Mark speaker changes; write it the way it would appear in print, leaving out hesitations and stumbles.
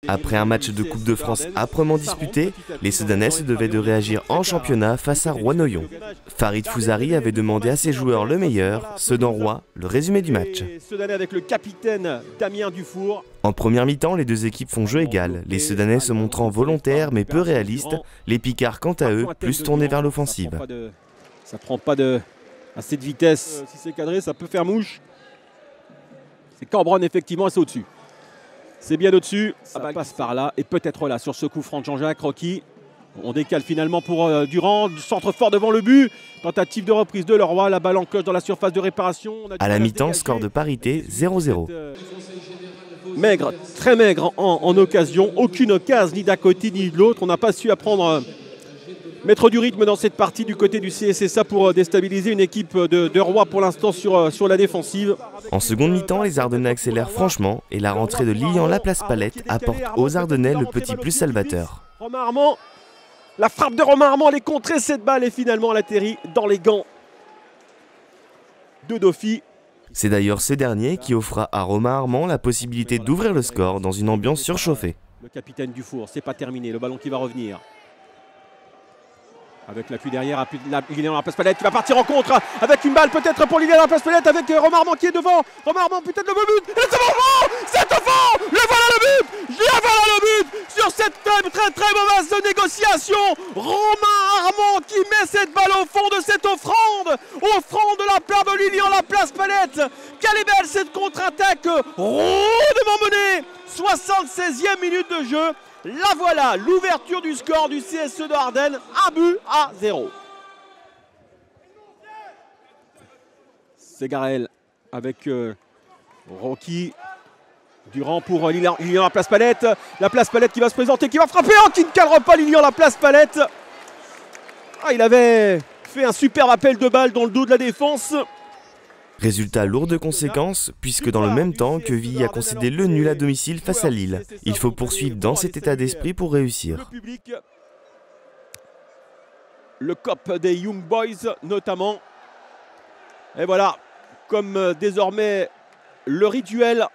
Speaker 1: Après un match de Coupe de France âprement disputé, les Sedanais se devaient de réagir en championnat face à Rouen-Noyon. Farid Fouzari avait demandé à ses joueurs le meilleur, Sedan Roy, le résumé du match.
Speaker 2: Sedanais avec le capitaine Damien Dufour.
Speaker 1: En première mi-temps, les deux équipes font jeu égal, les Sedanais se montrant volontaires mais peu réalistes, les Picards quant à eux plus tournés vers l'offensive.
Speaker 2: Ça prend pas assez de vitesse. Si c'est cadré, ça peut faire mouche. C'est Cambronne effectivement, c'est au-dessus. C'est bien au-dessus, ça passe par là et peut-être là sur ce coup franc de Jean-Jacques Rocky. On décale finalement pour Durand, centre fort devant le but. Tentative de reprise de Leroy, la balle en cloche dans la surface de réparation.
Speaker 1: À la mi-temps, score de parité 0-0.
Speaker 2: Maigre, très maigre en occasion, aucune occasion ni d'un côté ni de l'autre. On n'a pas su mettre du rythme dans cette partie du côté du CSSA pour déstabiliser une équipe de Roy pour l'instant sur la défensive.
Speaker 1: En seconde mi-temps, les Ardennais accélèrent franchement et la rentrée de Lilian Laplace-Palette apporte aux Ardennais le petit plus salvateur.
Speaker 2: Romain Armand, la frappe de Romain Armand, elle est contrée cette balle et finalement elle atterrit dans les gants de Dofi.
Speaker 1: C'est d'ailleurs ce dernier qui offra à Romain Armand la possibilité d'ouvrir le score dans une ambiance surchauffée.
Speaker 2: Le capitaine Dufour, c'est pas terminé, le ballon qui va revenir. Avec l'appui derrière, Lilian Laplace-Palette qui va partir en contre avec une balle peut-être pour Lilian Laplace-Palette avec Romain Armand qui est devant. Romain Armand peut-être le but. Et c'est au fond. C'est au fond. Le voilà le but. Le voilà le but sur cette très mauvaise négociation. Romain Armand qui met cette balle au fond de cette offrande. Offrande de la part de Lilian Laplace-Palette. Quelle est belle cette contre-attaque rondement menée. 76e minute de jeu. La voilà, l'ouverture du score du CSE de Ardennes, 1-0. C'est Garel avec Rocky. Durand pour Lilian Laplace-Palette. Laplace-Palette qui va se présenter, qui va frapper, qui ne cadre pas Lilian Laplace-Palette. Il avait fait un superbe appel de balle dans le dos de la défense.
Speaker 1: Résultat lourd de conséquences, puisque dans le même temps, Quevilly a concédé le nul à domicile face à Lille. Il faut poursuivre dans cet état d'esprit pour réussir.
Speaker 2: Le COP des Young Boys notamment. Et voilà, comme désormais le rituel